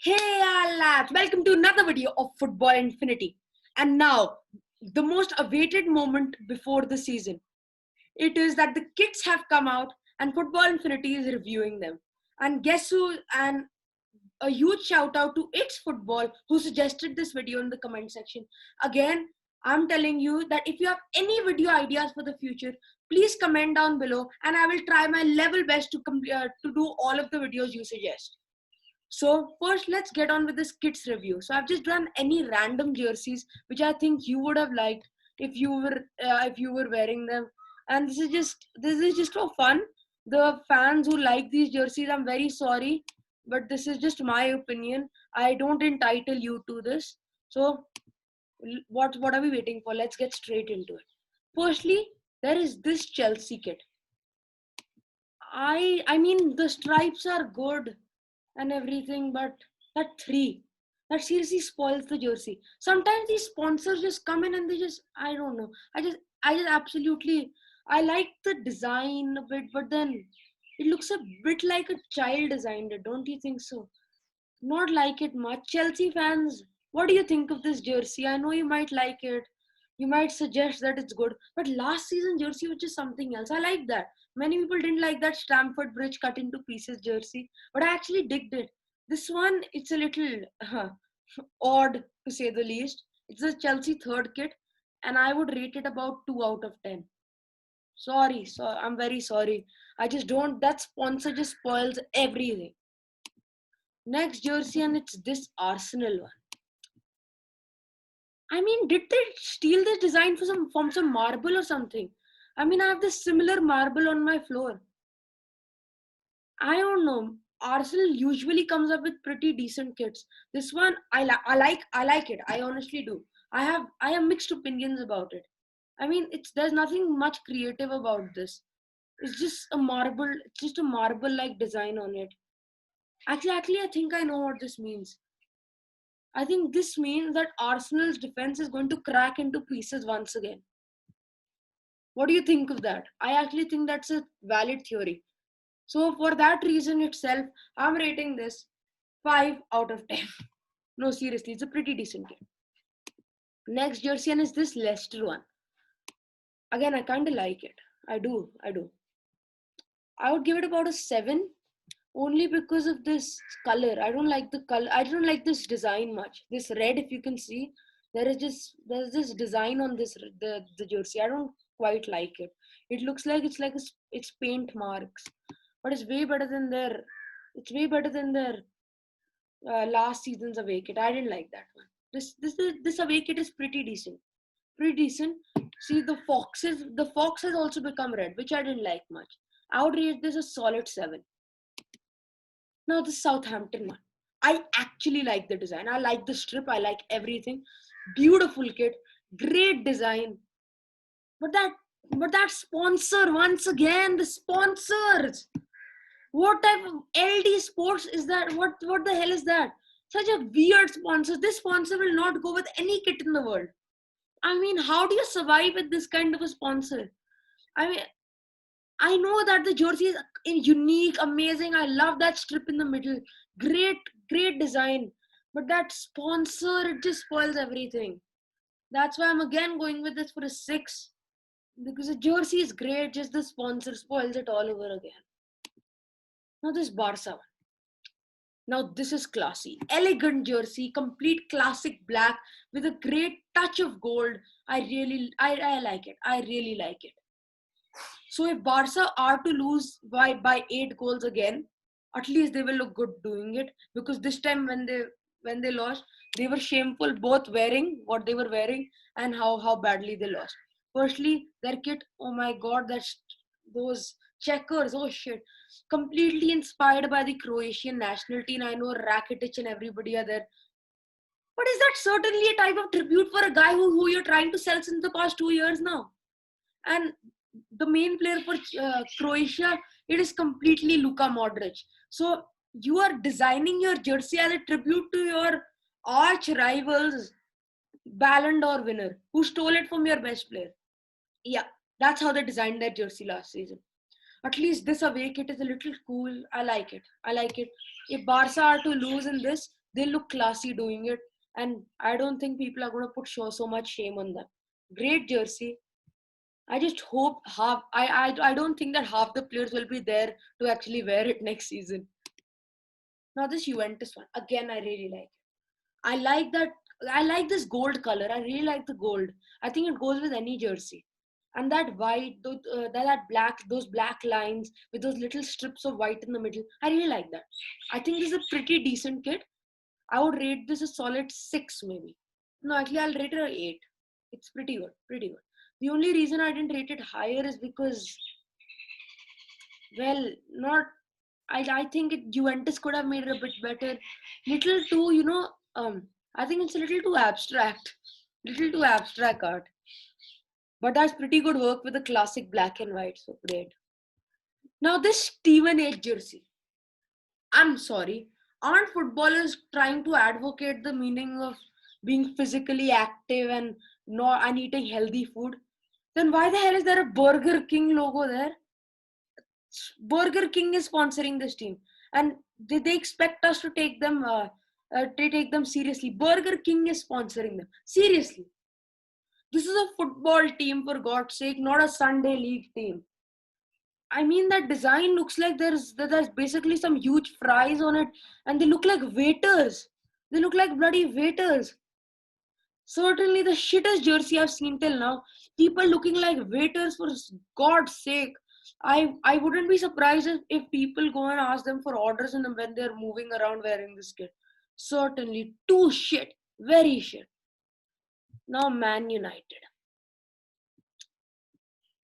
Hey lads, welcome to another video of Football Infinity. And now, the most awaited moment before the season. It is that the kits have come out and Football Infinity is reviewing them. And guess who? And a huge shout out to It's Football who suggested this video in the comment section. Again, I'm telling you that if you have any video ideas for the future, please comment down below and I will try my level best to do all of the videos you suggest. So first, let's get on with this kits review. So I've just done any random jerseys which I think you would have liked if you were wearing them, and this is just for fun. The fans who like these jerseys, I'm very sorry, but this is just my opinion. I don't entitle you to this. So what are we waiting for? Let's get straight into it. Firstly, there is this Chelsea kit. I mean the stripes are good and everything, but that seriously spoils the jersey. Sometimes these sponsors just come in and they just, I don't know. I just absolutely, I like the design a bit, but then it looks a bit like a child designed it. Don't you think so? Not like it much. Chelsea fans, what do you think of this jersey? I know you might like it. You might suggest that it's good, but last season jersey was just something else. I like that. Many people didn't like that Stamford Bridge cut into pieces jersey, but I actually digged it. This one, it's a little odd to say the least. It's a Chelsea third kit, and I would rate it about 2 out of 10. Sorry, so I'm very sorry. I just don't. That sponsor just spoils everything. Next jersey, and it's this Arsenal one. I mean, did they steal this design from some marble or something? I mean, I have this similar marble on my floor. I don't know. Arsenal usually comes up with pretty decent kits. This one, I like it. I honestly do. I have mixed opinions about it. I mean, there's nothing much creative about this. It's just a marble-like design on it. Actually, I think I know what this means. I think this means that Arsenal's defense is going to crack into pieces once again. What do you think of that? I actually think that's a valid theory. So for that reason itself, I'm rating this 5 out of 10. No, seriously, it's a pretty decent game. Next jersey is this Leicester one. Again, I kind of like it. I do. I would give it about a 7 only because of this color. I don't like the color. I don't like this design much. This red, if you can see, there's this design on the jersey. I don't quite like it. It looks like it's paint marks, but it's way better than their last season's away kit. I didn't like that one. This away kit is pretty decent. Pretty decent. See the fox has also become red, which I didn't like much. I would rate this a solid 7. Now the Southampton one. I actually like the design. I like the strip. I like everything. Beautiful kit. Great design. But that sponsor, once again, the sponsors. What type of LD Sports is that? What the hell is that? Such a weird sponsor. This sponsor will not go with any kit in the world. I mean, how do you survive with this kind of a sponsor? I mean, I know that the jersey is unique, amazing. I love that strip in the middle. Great design. But that sponsor, it just spoils everything. That's why I'm again going with this for a 6. Because the jersey is great, just the sponsor spoils it all over again. Now this Barca one. Now this is classy. Elegant jersey, complete classic black with a great touch of gold. I like it. I really like it. So if Barca are to lose by 8 goals again, at least they will look good doing it, because this time when they lost, they were shameful both wearing what they were wearing and how badly they lost. Firstly, their kit, oh my god, that's those checkers, oh shit, completely inspired by the Croatian national team. I know Rakitic and everybody are there, but is that certainly a type of tribute for a guy who you're trying to sell since the past 2 years now? And the main player for Croatia, it is completely Luka Modric. So you are designing your jersey as a tribute to your arch rivals, Ballon d'Or winner, who stole it from your best player. Yeah, that's how they designed their jersey last season. At least this away kit is a little cool. I like it. If Barca are to lose in this, They look classy doing it, and I don't think people are going to put so much shame on them. Great jersey. I just hope I don't think that half the players will be there to actually wear it next season. Now this Juventus one again, I really like. I like that. I like this gold color. I really like the gold. I think it goes with any jersey. And that white, that black, those black lines with those little strips of white in the middle. I really like that. I think this is a pretty decent kit. I would rate this a solid 6 maybe. No, actually I'll rate it an 8. It's pretty good, pretty good. The only reason I didn't rate it higher is because, well, not. I think Juventus could have made it a bit better. Little too, I think it's a little too abstract. Little too abstract art. But that's pretty good work with the classic black and white. So great. Now this Steven H jersey. I'm sorry. Aren't footballers trying to advocate the meaning of being physically active and eating healthy food? Then why the hell is there a Burger King logo there? Burger King is sponsoring this team, and they expect us to take them seriously. Burger King is sponsoring them seriously. This is a football team, for God's sake, not a Sunday league team. I mean, that design looks like there's basically some huge fries on it, and they look like waiters. They look like bloody waiters. Certainly the shittest jersey I've seen till now. People looking like waiters, for God's sake. I wouldn't be surprised if people go and ask them for orders when they're moving around wearing this kit. Certainly too shit. Very shit. Now Man United.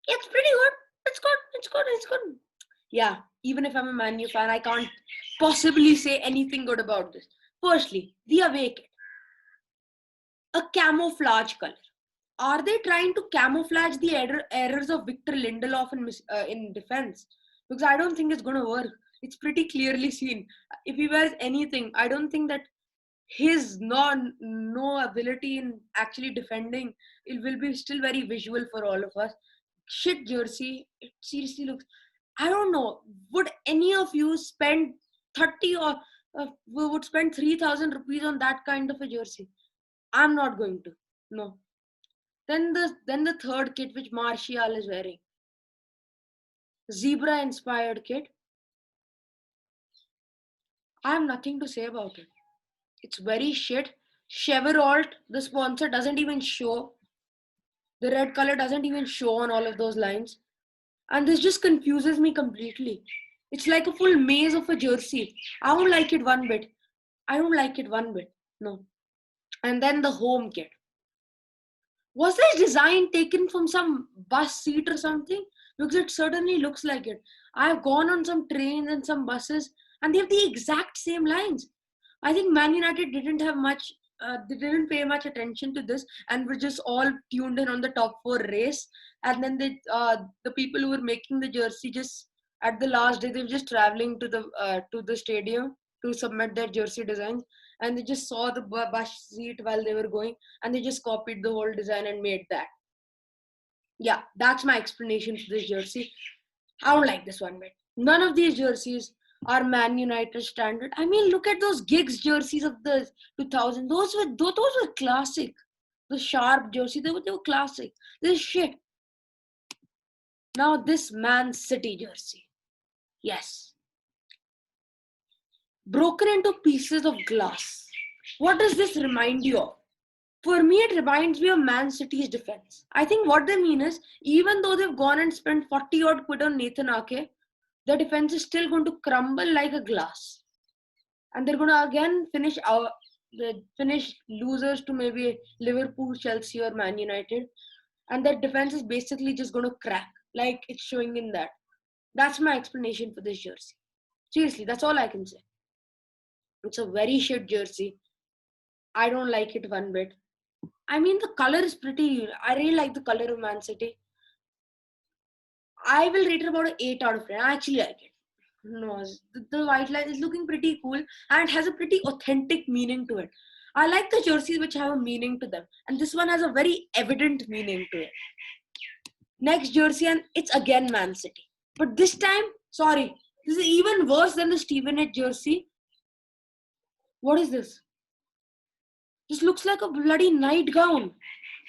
It's pretty good. It's good. It's good. It's good. Yeah, even if I'm a Man U fan, I can't possibly say anything good about this. Firstly, the away kit. A camouflage color. Are they trying to camouflage the errors of Victor Lindelof in defense? Because I don't think it's going to work. It's pretty clearly seen. If he wears anything, I don't think that his no ability in actually defending, it will be still very visual for all of us. Shit jersey. It seriously looks. I don't know. Would any of you spend 30 or would spend 3,000 rupees on that kind of a jersey? I'm not going to. No. Then the third kit which Martial is wearing. Zebra inspired kit. I have nothing to say about it. It's very shit. Chevrolet, the sponsor, doesn't even show. The red color doesn't even show on all of those lines. And this just confuses me completely. It's like a full maze of a jersey. I don't like it one bit. I don't like it one bit. No. And then the home kit. Was this design taken from some bus seat or something? Because it certainly looks like it. I've gone on some trains and some buses, and they have the exact same lines. I think Man United didn't have much. They didn't pay much attention to this, and were just all tuned in on the top four race. And then the people who were making the jersey, just at the last day, they were just traveling to the stadium to submit their jersey designs, and they just saw the bus seat while they were going, and they just copied the whole design and made that. Yeah, that's my explanation for this jersey. I don't like this one bit. None of these jerseys are Man United standard. I mean, look at those Giggs jerseys of the 2000. Those were classic. The sharp jersey, they were classic. This shit. Now this Man City jersey. Yes. Broken into pieces of glass. What does this remind you of? For me, it reminds me of Man City's defense. I think what they mean is, even though they've gone and spent 40 odd quid on Nathan Ake, the defense is still going to crumble like a glass. And they're going to again finish losers to maybe Liverpool, Chelsea, or Man United. And that defense is basically just going to crack, like it's showing in that. That's my explanation for this jersey. Seriously, that's all I can say. It's a very shit jersey. I don't like it one bit. I mean, the color is pretty. I really like the color of Man City. I will rate it about an 8 out of 10. I actually like it. No, the white line is looking pretty cool, and it has a pretty authentic meaning to it. I like the jerseys which have a meaning to them, and this one has a very evident meaning to it. Next jersey, and it's again Man City. But this time, sorry, this is even worse than the Steven H jersey. What is this? This looks like a bloody nightgown.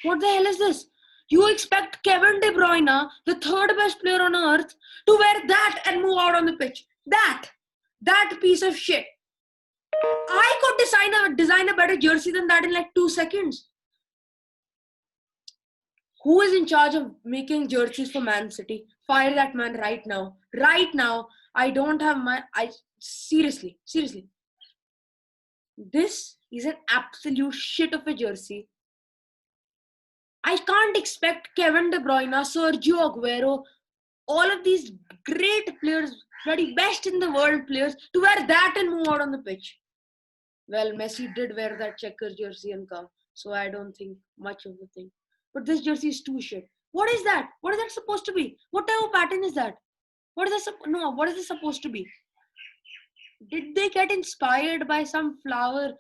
What the hell is this? You expect Kevin De Bruyne, the third best player on earth, to wear that and move out on the pitch. That piece of shit. I could design a better jersey than that in like 2 seconds. Who is in charge of making jerseys for Man City? Fire that man right now. Right now. I don't have seriously. This is an absolute shit of a jersey. I can't expect Kevin De Bruyne, Sergio Aguero, all of these great players, bloody best in the world players, to wear that and move out on the pitch. Well, Messi did wear that checker jersey and come, so I don't think much of the thing. But this jersey is too shit. What is that? What is that supposed to be? What type of pattern is that? What is that? No, what is this supposed to be? Did they get inspired by some flower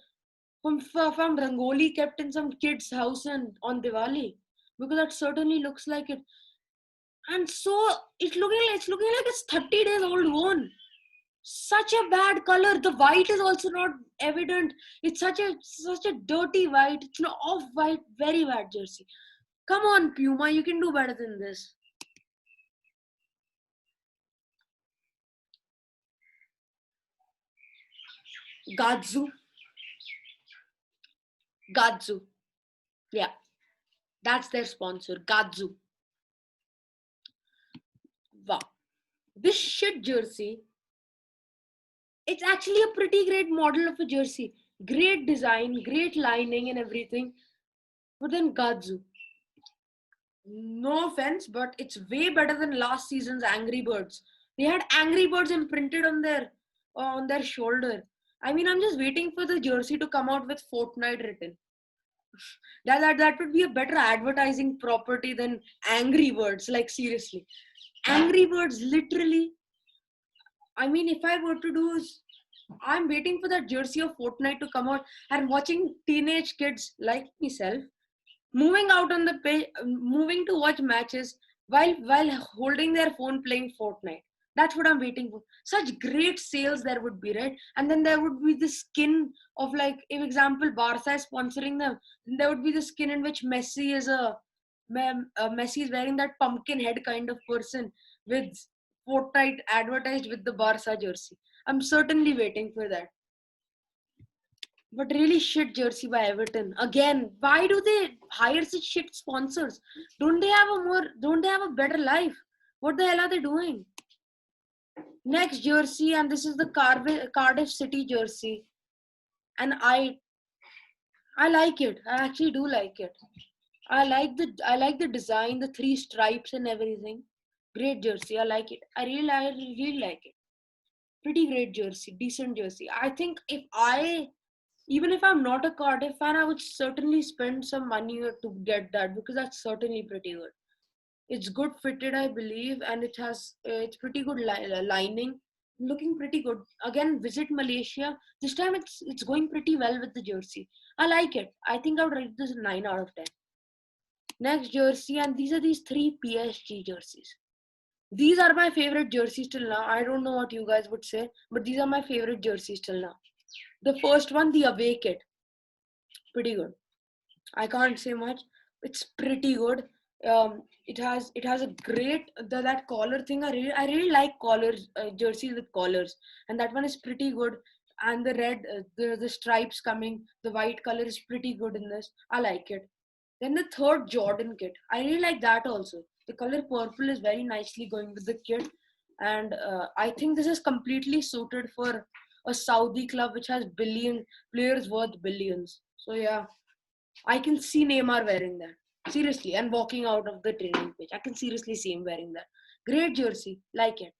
from Rangoli kept in some kid's house on Diwali? Because that certainly looks like it. And so it's looking like it's 30 days old one. Such a bad color. The white is also not evident. It's such a dirty white. It's an off-white, very bad jersey. Come on, Puma, you can do better than this. Gatsu. Yeah, that's their sponsor, Gatsu. Wow. This shit jersey, it's actually a pretty great model of a jersey. Great design, great lining and everything. But then Gatsu. No offense, but it's way better than last season's Angry Birds. They had Angry Birds imprinted on their shoulder. I mean, I'm just waiting for the jersey to come out with Fortnite written. That would be a better advertising property than Angry Birds. Like seriously, Angry Birds literally. I mean, if I were to do, I'm waiting for that jersey of Fortnite to come out and watching teenage kids like myself moving out on the page, moving to watch matches while holding their phone playing Fortnite. That's what I'm waiting for. Such great sales there would be, right? And then there would be the skin of, like, if example Barca is sponsoring them, then there would be the skin in which Messi is wearing that pumpkin head kind of person with Fortnite advertised with the Barca jersey. I'm certainly waiting for that. But really shit jersey by Everton. Again, why do they hire such shit sponsors? Don't they have a better life? What the hell are they doing? Next jersey, and this is the Cardiff City jersey. And I like it. I actually do like it. I like the design, the three stripes and everything. Great jersey. I like it. I really like it. Pretty great jersey, decent jersey. I think even if I'm not a Cardiff fan, I would certainly spend some money to get that because that's certainly pretty good. It's good fitted, I believe, and it's pretty good lining, looking pretty good. Again, visit Malaysia. This time it's going pretty well with the jersey. I like it. I think I would rate this 9 out of 10. Next jersey, and these are these three PSG jerseys. These are my favorite jerseys till now. I don't know what you guys would say, but these are my favorite jerseys till now. The first one, the away kit, pretty good. I can't say much. It's pretty good. It has a great that collar thing. I really like collars, jerseys with collars, and that one is pretty good. And the red, the stripes coming, the white color is pretty good in this. I like it. Then the third Jordan kit, I really like that also. The color purple is very nicely going with the kit, and I think this is completely suited for a Saudi club which has players worth billions. So yeah, I can see Neymar wearing that. Seriously, and walking out of the training pitch. I can seriously see him wearing that. Great jersey, like it.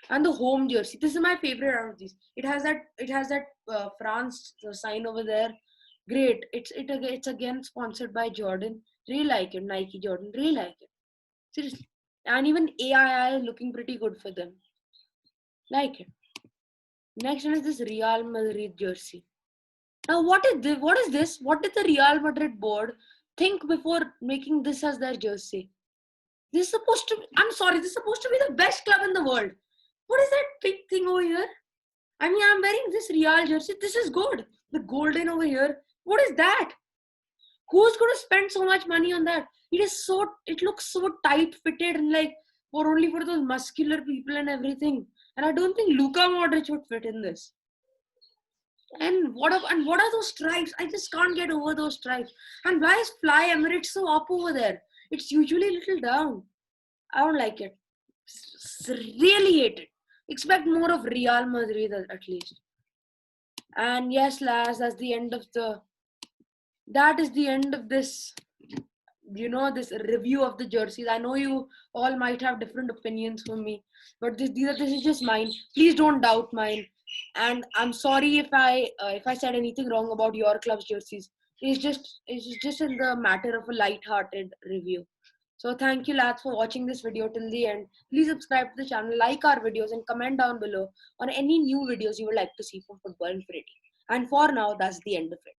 And the home jersey. This is my favorite out of these. It has that France sign over there. Great. It's again sponsored by Jordan. Really like it. Nike Jordan. Really like it. Seriously. And even AII is looking pretty good for them. Like it. Next one is this Real Madrid jersey. Now, what is this? What did the Real Madrid board think before making this as their jersey? This is supposed to be, I'm sorry, this is supposed to be the best club in the world. What is that big thing over here? I mean, I'm wearing this Real jersey. This is good. The golden over here. What is that? Who's going to spend so much money on that? It looks so tight fitted and like for those muscular people and everything. And I don't think Luka Modric would fit in this. And what are those stripes? I just can't get over those stripes. And why is Fly Emirates so up over there? It's usually a little down. I don't like it. Really hate it. Expect more of Real Madrid at least. And yes, lads, that is the end of this, this review of the jerseys. I know you all might have different opinions from me, but this is just mine. Please don't doubt mine. And I'm sorry if I said anything wrong about your club's jerseys. It's just in the matter of a light-hearted review. So thank you, lads, for watching this video till the end. Please subscribe to the channel, like our videos, and comment down below on any new videos you would like to see from Football Infinity. And for now, that's the end of it.